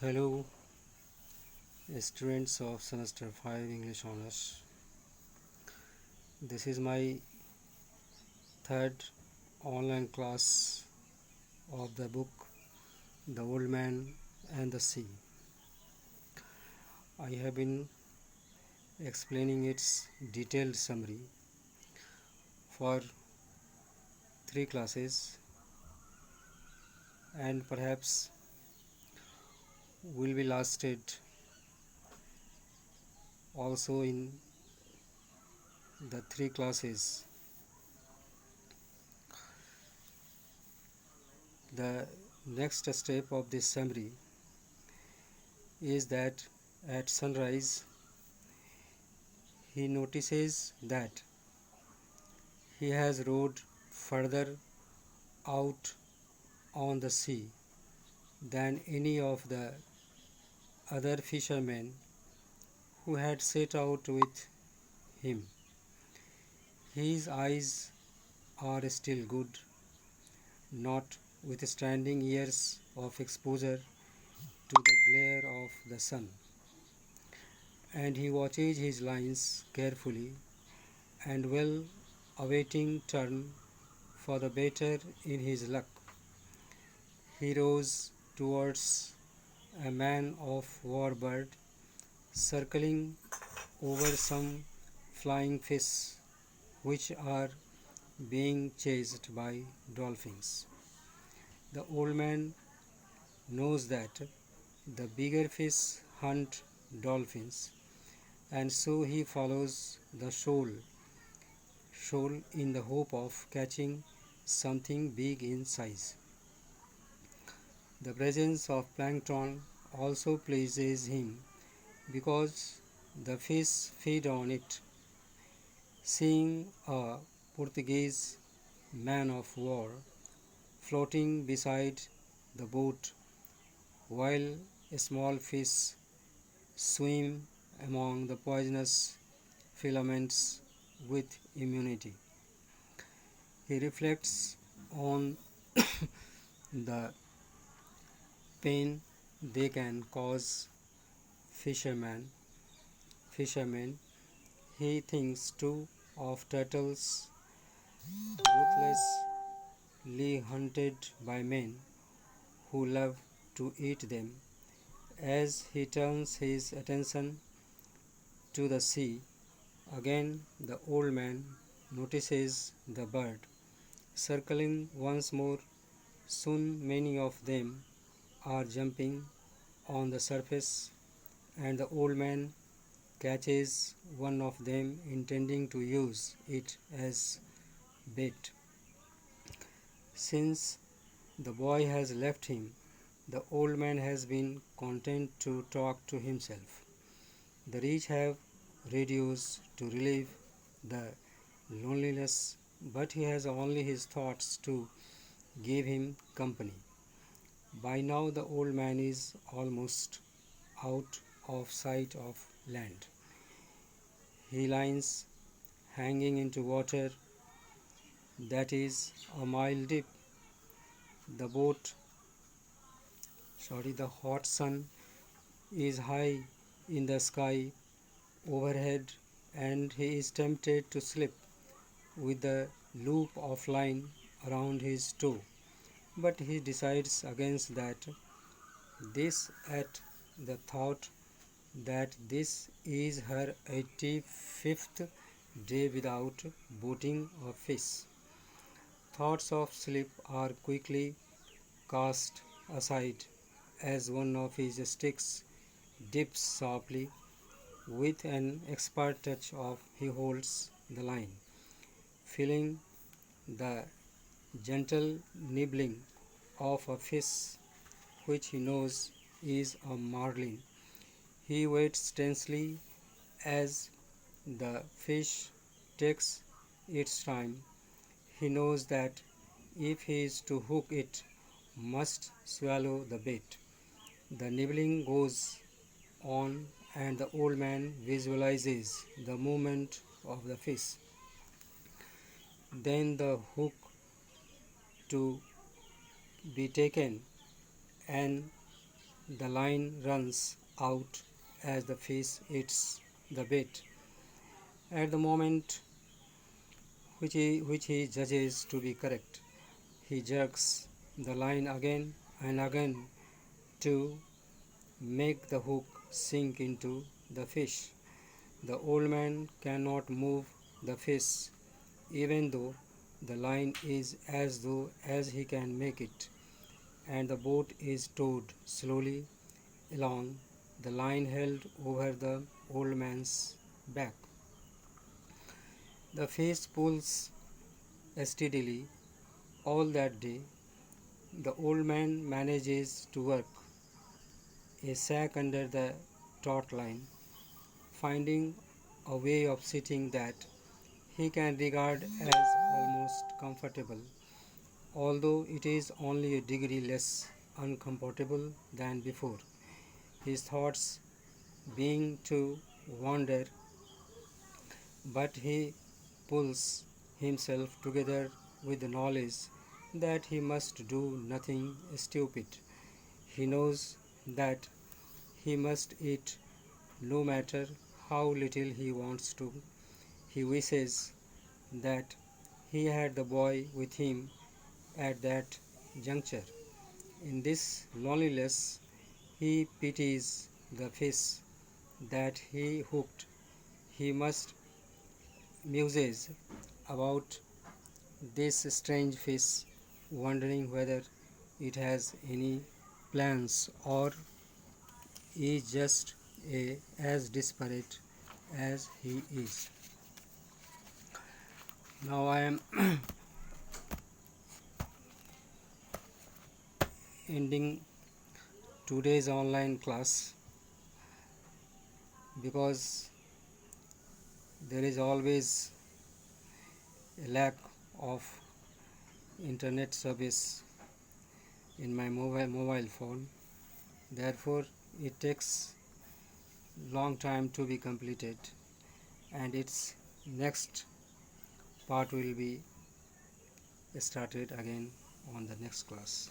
Hello, students of semester 5 English honors. This is my third online class of the book The Old Man and the Sea. I have been explaining its detailed summary for 3 classes, and perhaps will be lasted also in the 3 classes. The next step of this summary is that at sunrise he notices that he has rowed further out on the sea than any of the other fishermen who had set out with him. His eyes are still good, notwithstanding years of exposure to the glare of the sun, and he watches his lines carefully and well, awaiting turn for the better in his luck. He rows towards a man of war bird circling over some flying fish which are being chased by dolphins. The old man knows that the bigger fish hunt dolphins, and so he follows the shoal in the hope of catching something big in size. The presence of plankton also pleases him because the fish feed on it. Seeing a Portuguese man of war floating beside the boat while small fish swim among the poisonous filaments with immunity, he reflects on the pain they can cause fishermen. Fishermen, he thinks too of turtles ruthlessly hunted by men who love to eat them. As he turns his attention to the sea, again the old man notices the bird circling once more. Soon many of them are jumping on the surface, and the old man catches one of them, intending to use it as bait. Since the boy has left him, the old man has been content to talk to himself. The rich have reduced to relieve the loneliness, but he has only his thoughts to give him company. By now, the old man is almost out of sight of land. He lies hanging into water that is a mile deep. The boat, the hot sun is high in the sky overhead, and he is tempted to slip with the loop of line around his toe. But he decides against that. This at the thought that this is her 85th day without boating a fish. Thoughts of sleep are quickly cast aside as one of his sticks dips sharply. With an expert touch of he holds the line, feeling the gentle nibbling of a fish which he knows is a marlin. He waits tensely as the fish takes its time. He knows that if he is to hook it, must swallow the bait. The nibbling goes on, and the old man visualizes the movement of the fish. Then the hook to be taken, and the line runs out as the fish eats the bait. At the moment which he judges to be correct, he jerks the line again and again to make the hook sink into the fish. The old man cannot move the fish, even though the line is as though as he can make it, and the boat is towed slowly along, the line held over the old man's back. The fish pulls steadily all that day. The old man manages to work a sack under the taut line, finding a way of sitting that he can regard as almost comfortable, although it is only a degree less uncomfortable than before. His thoughts being to wander, but he pulls himself together with the knowledge that he must do nothing stupid. He knows that he must eat no matter how little he wants to. He wishes that he had the boy with him at that juncture. In this loneliness, he pities the fish that he hooked. He must muses about this strange fish, wondering whether it has any plans or is just as desperate as he is. Now I am ending today's online class because there is always a lack of internet service in my mobile phone. Therefore, it takes long time to be completed, and its next part will be started again on the next class.